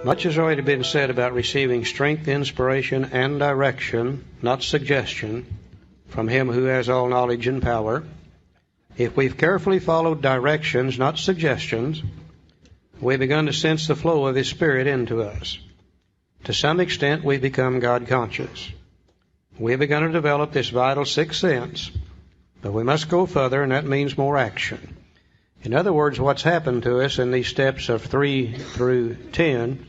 Much has already been said about receiving strength, inspiration, and direction, not suggestion, from Him who has all knowledge and power. If we've carefully followed directions, not suggestions, we've begun to sense the flow of His Spirit into us. To some extent, we've become God-conscious. We've begun to develop this vital sixth sense, but we must go further, and that means more action. In other words, what's happened to us in these steps of 3 through 10,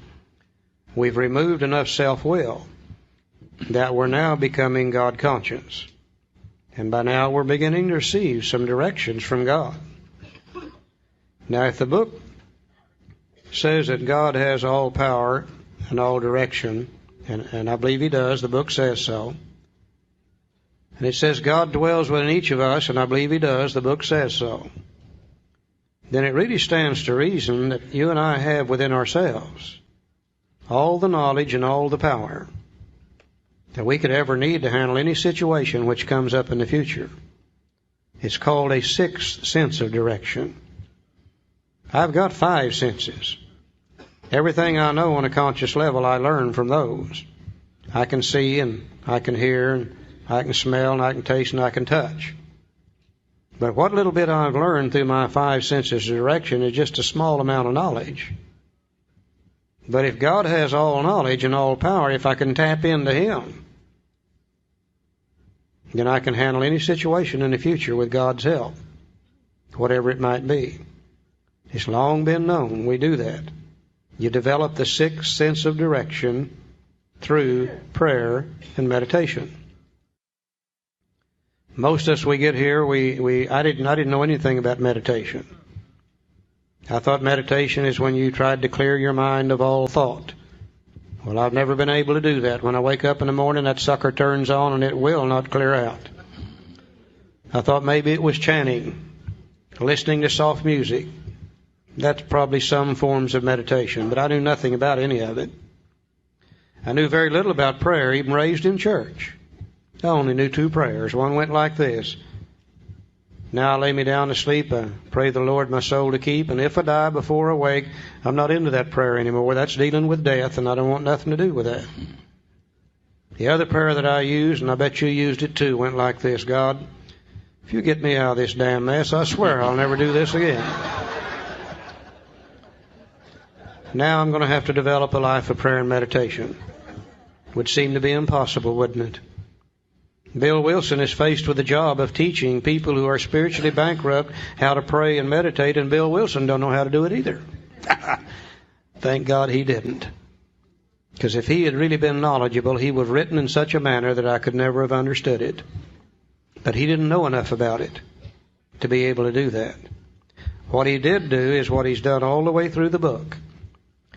we've removed enough self-will that we're now becoming God-conscious. And by now we're beginning to receive some directions from God. Now, if the book says that God has all power and all direction, and I believe He does, the book says so, and it says God dwells within each of us, and I believe He does, the book says so, then it really stands to reason that you and I have within ourselves all the knowledge and all the power that we could ever need to handle any situation which comes up in the future. It's called a sixth sense of direction. I've got 5 senses. Everything I know on a conscious level, I learn from those. I can see, and I can hear, and I can smell, and I can taste, and I can touch. But what little bit I've learned through my 5 senses of direction is just a small amount of knowledge. But if God has all knowledge and all power, if I can tap into Him, then I can handle any situation in the future with God's help, whatever it might be. It's long been known we do that. You develop the sixth sense of direction through prayer and meditation. Most of us, we get here, I didn't know anything about meditation. I thought meditation is when you tried to clear your mind of all thought. Well, I've never been able to do that. When I wake up in the morning, that sucker turns on and it will not clear out. I thought maybe it was chanting, listening to soft music. That's probably some forms of meditation, but I knew nothing about any of it. I knew very little about prayer, even raised in church. I only knew 2 prayers. One went like this: Now I lay me down to sleep, I pray the Lord my soul to keep, and if I die before I wake, I'm not into that prayer anymore. That's dealing with death, and I don't want nothing to do with that. The other prayer that I used, and I bet you used it too, went like this: God, if you get me out of this damn mess, I swear I'll never do this again. Now I'm going to have to develop a life of prayer and meditation. Would seem to be impossible, wouldn't it? Bill Wilson is faced with the job of teaching people who are spiritually bankrupt how to pray and meditate, and Bill Wilson don't know how to do it either. Thank God he didn't. Because if he had really been knowledgeable, he would have written in such a manner that I could never have understood it. But he didn't know enough about it to be able to do that. What he did do is what he's done all the way through the book.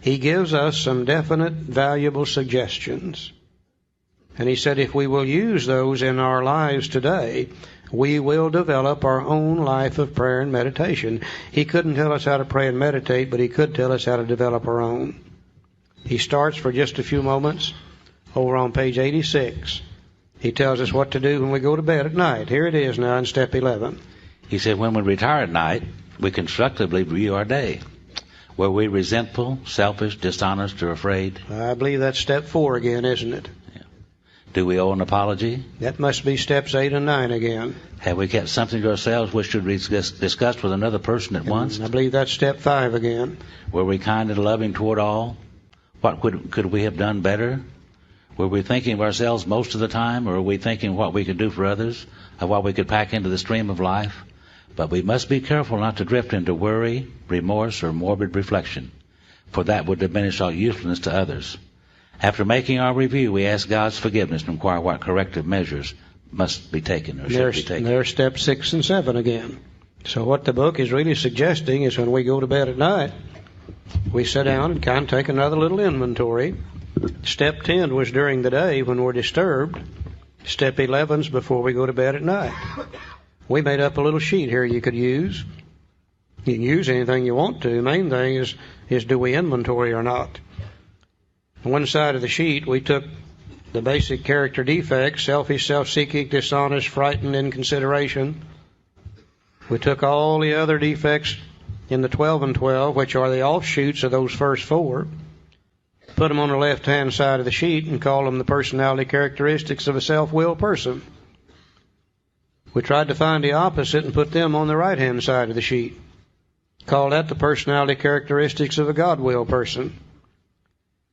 He gives us some definite, valuable suggestions. And he said if we will use those in our lives today, we will develop our own life of prayer and meditation. He couldn't tell us how to pray and meditate, but he could tell us how to develop our own. He starts for just a few moments over on page 86. He tells us what to do when we go to bed at night. Here it is now in step 11. He said when we retire at night, we constructively review our day. Were we resentful, selfish, dishonest, or afraid? I believe that's step 4 again, isn't it? Do we owe an apology? That must be steps 8 and 9 again. Have we kept something to ourselves which should be discussed with another person at once? I believe that's step 5 again. Were we kind and loving toward all? What could we have done better? Were we thinking of ourselves most of the time, or were we thinking what we could do for others, of what we could pack into the stream of life? But we must be careful not to drift into worry, remorse, or morbid reflection, for that would diminish our usefulness to others. After making our review, we ask God's forgiveness and inquire what corrective measures must be taken or should be taken. There's steps 6 and 7 again. So what the book is really suggesting is when we go to bed at night, we sit down and kind of take another little inventory. Step 10 was during the day when we're disturbed. Step 11's before we go to bed at night. We made up a little sheet here you could use. You can use anything you want to. The main thing is do we inventory or not? On one side of the sheet, we took the basic character defects: selfish, self-seeking, dishonest, frightened, inconsideration. We took all the other defects in the 12 and 12, which are the offshoots of those first 4. put them on the left-hand side of the sheet and call them the personality characteristics of a self-willed person. We tried to find the opposite and put them on the right-hand side of the sheet. Call that the personality characteristics of a God-willed person.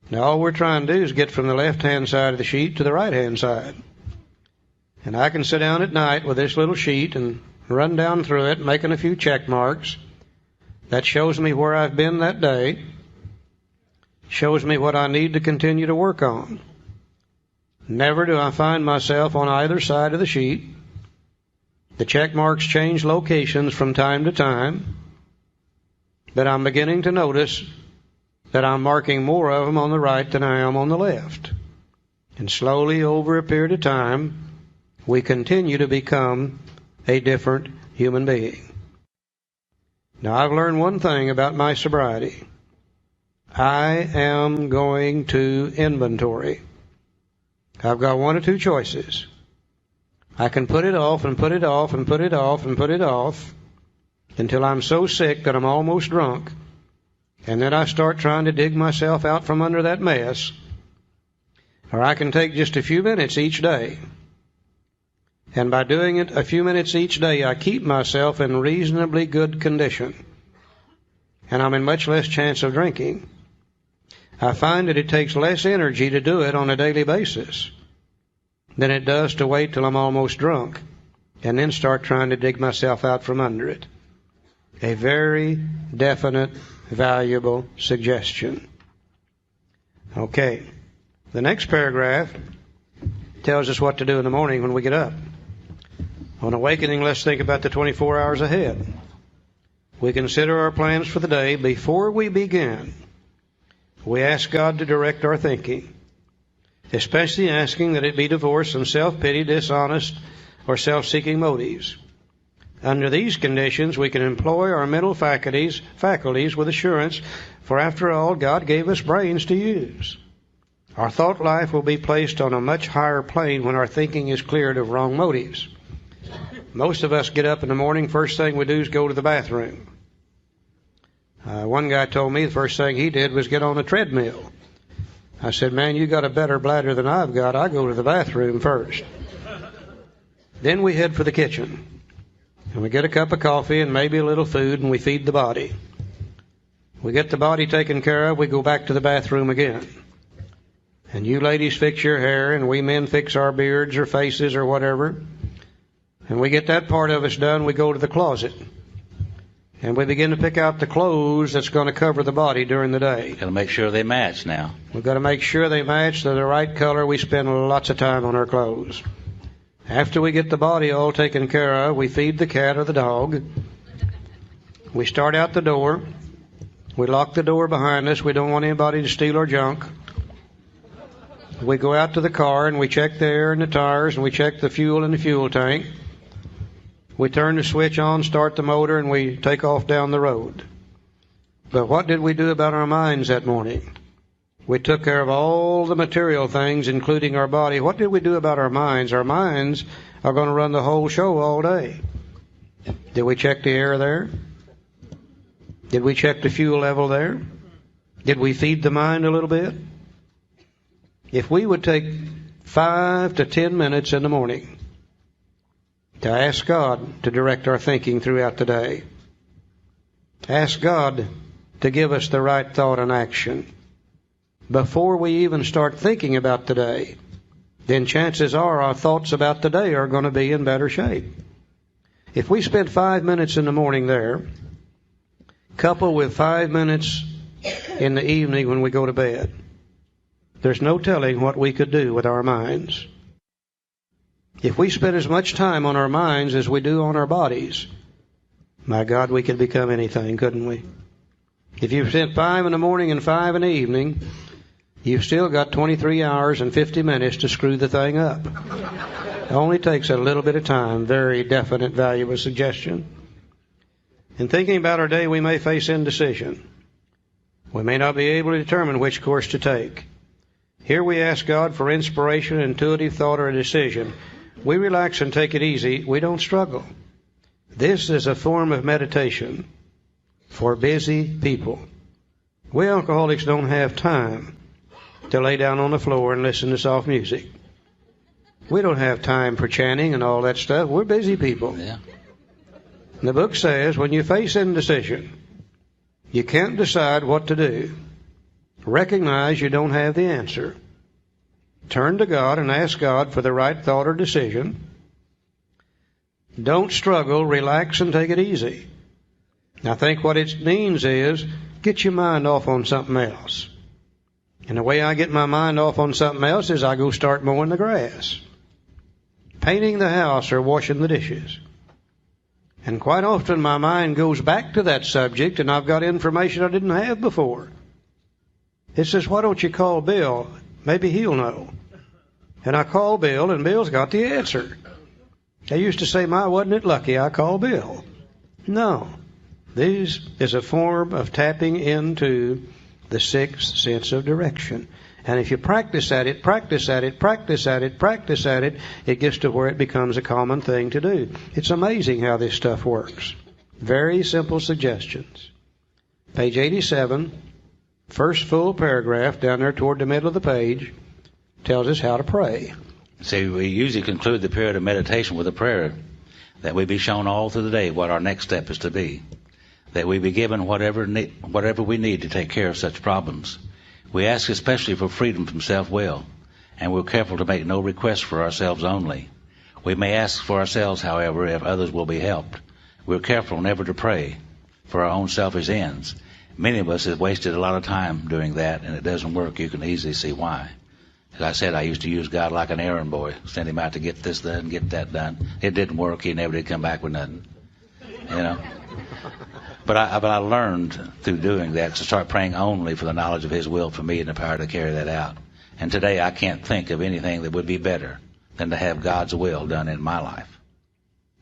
Now all we're trying to do is get from the left-hand side of the sheet to the right-hand side. And I can sit down at night with this little sheet and run down through it, making a few check marks. That shows me where I've been that day. Shows me what I need to continue to work on. Never do I find myself on either side of the sheet. The check marks change locations from time to time, but I'm beginning to notice that I'm marking more of them on the right than I am on the left. And slowly, over a period of time, we continue to become a different human being. Now, I've learned one thing about my sobriety. I am going to inventory. I've got one or two choices. I can put it off and put it off and put it off and put it off until I'm so sick that I'm almost drunk. And then I start trying to dig myself out from under that mess. Or I can take just a few minutes each day. And by doing it a few minutes each day, I keep myself in reasonably good condition. And I'm in much less chance of drinking. I find that it takes less energy to do it on a daily basis than it does to wait till I'm almost drunk and then start trying to dig myself out from under it. A very definite, valuable suggestion. Okay. The next paragraph tells us what to do in the morning when we get up. On awakening, let's think about the 24 hours ahead. We consider our plans for the day. Before we begin, we ask God to direct our thinking, especially asking that it be divorced from self-pity, dishonest, or self-seeking motives. Under these conditions, we can employ our mental faculties with assurance, for after all, God gave us brains to use. Our thought life will be placed on a much higher plane when our thinking is cleared of wrong motives. Most of us get up in the morning, first thing we do is go to the bathroom. One guy told me the first thing he did was get on a treadmill. I said, man, you got a better bladder than I've got. I go to the bathroom first. Then we head for the kitchen. And we get a cup of coffee and maybe a little food, and we feed the body. We get the body taken care of, we go back to the bathroom again. And you ladies fix your hair, and we men fix our beards or faces or whatever. And we get that part of us done, we go to the closet. And we begin to pick out the clothes that's going to cover the body during the day. Got to make sure they match now. We've got to make sure they match. They're the right color. We spend lots of time on our clothes. After we get the body all taken care of, we feed the cat or the dog. We start out the door. We lock the door behind us. We don't want anybody to steal our junk. We go out to the car and we check the air and the tires and we check the fuel in the fuel tank. We turn the switch on, start the motor, and we take off down the road. But what did we do about our minds that morning? We took care of all the material things, including our body. What did we do about our minds? Our minds are going to run the whole show all day. Did we check the air there? Did we check the fuel level there? Did we feed the mind a little bit? If we would take 5 to 10 minutes in the morning to ask God to direct our thinking throughout the day, ask God to give us the right thought and action before we even start thinking about the day, then chances are our thoughts about the day are going to be in better shape. If we spend 5 minutes in the morning there, coupled with 5 minutes in the evening when we go to bed, there's no telling what we could do with our minds. If we spend as much time on our minds as we do on our bodies, my God, we could become anything, couldn't we? If you've spent 5 in the morning and 5 in the evening, you've still got 23 hours and 50 minutes to screw the thing up. It only takes a little bit of time. Very definite, valuable suggestion. In thinking about our day, we may face indecision. We may not be able to determine which course to take. Here we ask God for inspiration, intuitive thought, or a decision. We relax and take it easy. We don't struggle. This is a form of meditation for busy people. We alcoholics don't have time to lay down on the floor and listen to soft music. We don't have time for chanting and all that stuff. We're busy people. Yeah. And the book says when you face indecision, you can't decide what to do, recognize you don't have the answer. Turn to God and ask God for the right thought or decision. Don't struggle, relax, and take it easy. I think what it means is get your mind off on something else. And the way I get my mind off on something else is I go start mowing the grass, painting the house, or washing the dishes. And quite often my mind goes back to that subject and I've got information I didn't have before. It says, why don't you call Bill? Maybe he'll know. And I call Bill and Bill's got the answer. They used to say, wasn't it lucky I called Bill? No. This is a form of tapping into the sixth sense of direction. And if you practice at it, it gets to where it becomes a common thing to do. It's amazing how this stuff works. Very simple suggestions. Page 87, first full paragraph down there toward the middle of the page, tells us how to pray. See, we usually conclude the period of meditation with a prayer, that we be shown all through the day what our next step is to be, that we be given whatever we need to take care of such problems. We ask especially for freedom from self-will, and we're careful to make no requests for ourselves only. We may ask for ourselves, however, if others will be helped. We're careful never to pray for our own selfish ends. Many of us have wasted a lot of time doing that, and it doesn't work. You can easily see why. As I said, I used to use God like an errand boy, send him out to get this done, get that done. It didn't work. He never did come back with nothing. You know. But I learned through doing that to start praying only for the knowledge of His will for me and the power to carry that out. And today I can't think of anything that would be better than to have God's will done in my life.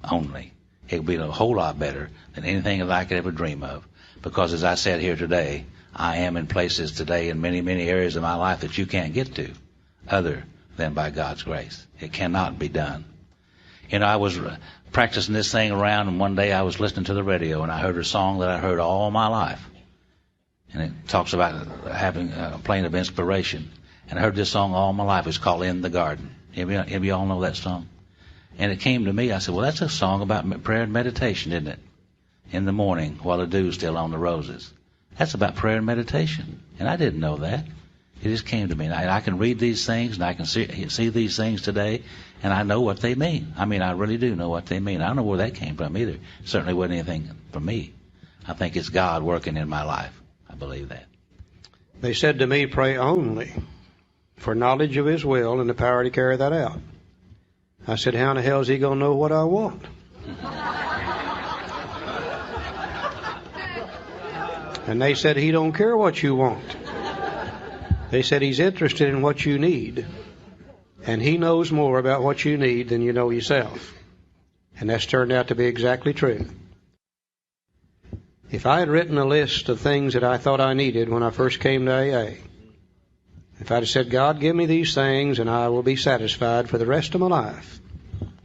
Only. It would be a whole lot better than anything that I could ever dream of. Because as I said here today, I am in places today in many, many areas of my life that you can't get to other than by God's grace. It cannot be done. You know, I was practicing this thing around, and one day I was listening to the radio, and I heard a song that I heard all my life. And it talks about having a plane of inspiration. And I heard this song all my life. It's called In the Garden. Have you all know that song? And it came to me. I said, well, that's a song about prayer and meditation, isn't it? In the morning, while the dew's still on the roses. That's about prayer and meditation. And I didn't know that. It just came to me. And I can read these things, and I can see these things today, and I know what they mean. I mean, I really do know what they mean. I don't know where that came from either. It certainly wasn't anything from me. I think it's God working in my life. I believe that. They said to me, pray only for knowledge of His will and the power to carry that out. I said, how in the hell is He going to know what I want? And they said, He don't care what you want. They said He's interested in what you need. And He knows more about what you need than you know yourself. And that's turned out to be exactly true. If I had written a list of things that I thought I needed when I first came to AA, if I'd have said, God, give me these things and I will be satisfied for the rest of my life,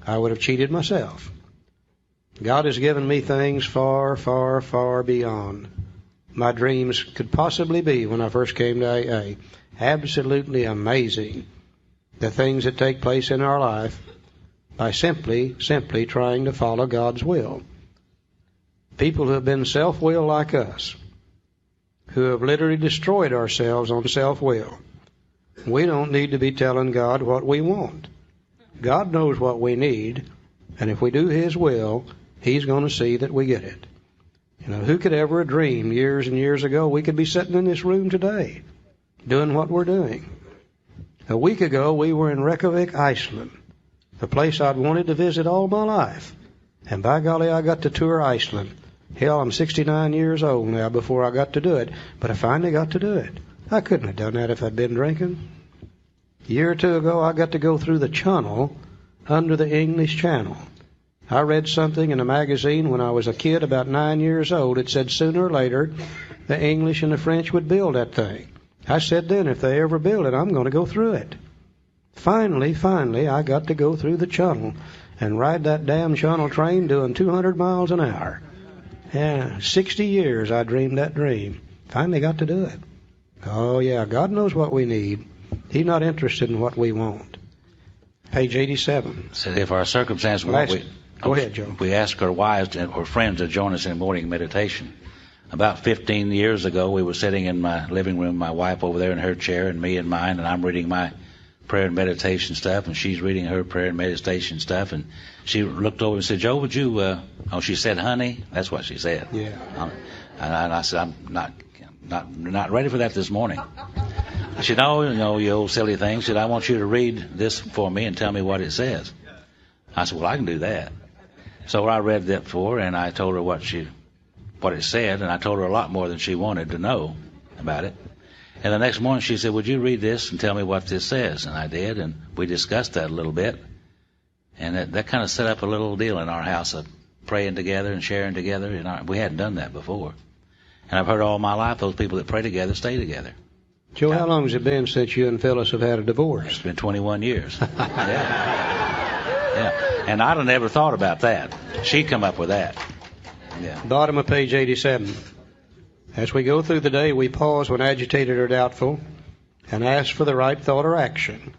I would have cheated myself. God has given me things far, far, far beyond my dreams could possibly be when I first came to AA. Absolutely amazing, the things that take place in our life by simply trying to follow God's will. People who have been self-willed like us, who have literally destroyed ourselves on self-will. We don't need to be telling God what we want. God knows what we need, and if we do His will, He's going to see that we get it. You know, who could ever have dreamed years and years ago we could be sitting in this room today doing what we're doing? A week ago, we were in Reykjavik, Iceland, a place I'd wanted to visit all my life. And by golly, I got to tour Iceland. Hell, I'm 69 years old now before I got to do it, but I finally got to do it. I couldn't have done that if I'd been drinking. A year or two ago, I got to go through the channel under the English Channel. I read something in a magazine when I was a kid, about 9 years old. It said sooner or later the English and the French would build that thing. I said then, if they ever build it, I'm going to go through it. Finally, I got to go through the channel and ride that damn channel train doing 200 miles an hour. Yeah, 60 years I dreamed that dream. Finally got to do it. Oh, yeah, God knows what we need. He's not interested in what we want. Page 87. Said if our circumstance Go ahead, Joe. We ask our wives or friends to join us in morning meditation. About 15 years ago, we were sitting in my living room, my wife over there in her chair and me in mine, and I'm reading my prayer and meditation stuff, and she's reading her prayer and meditation stuff, and she looked over and said, Joe, would you, she said, honey, that's what she said. Yeah. And I said, I'm not ready for that this morning. She said, no, you old silly thing. She said, I want you to read this for me and tell me what it says. I said, well, I can do that. So I read that for her, and I told her what it said, and I told her a lot more than she wanted to know about it. And the next morning she said, would you read this and tell me what this says? And I did, and we discussed that a little bit. And that kind of set up a little deal in our house of praying together and sharing together. And we hadn't done that before. And I've heard all my life those people that pray together stay together. Joe, how long has it been since you and Phyllis have had a divorce? It's been 21 years. Yeah. And I'd have never thought about that. She'd come up with that. Yeah. Bottom of page 87. As we go through the day, we pause when agitated or doubtful and ask for the right thought or action.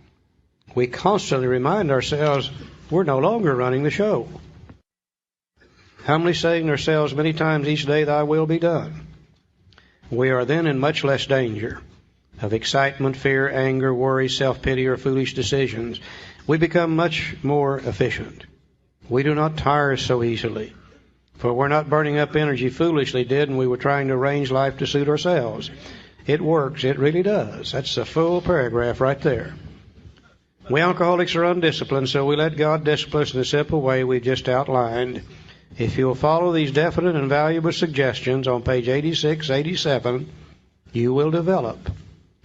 We constantly remind ourselves we're no longer running the show. Humbly saying to ourselves many times each day, thy will be done. We are then in much less danger of excitement, fear, anger, worry, self-pity, or foolish decisions. We become much more efficient. We do not tire so easily. For we're not burning up energy foolishly, and we were trying to arrange life to suit ourselves. It works. It really does. That's a full paragraph right there. We alcoholics are undisciplined, so we let God discipline us in the simple way we've just outlined. If you'll follow these definite and valuable suggestions on page 86, 87, you will develop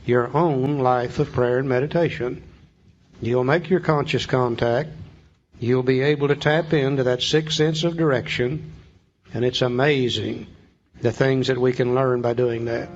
your own life of prayer and meditation. You'll make your conscious contact. You'll be able to tap into that sixth sense of direction. And it's amazing the things that we can learn by doing that.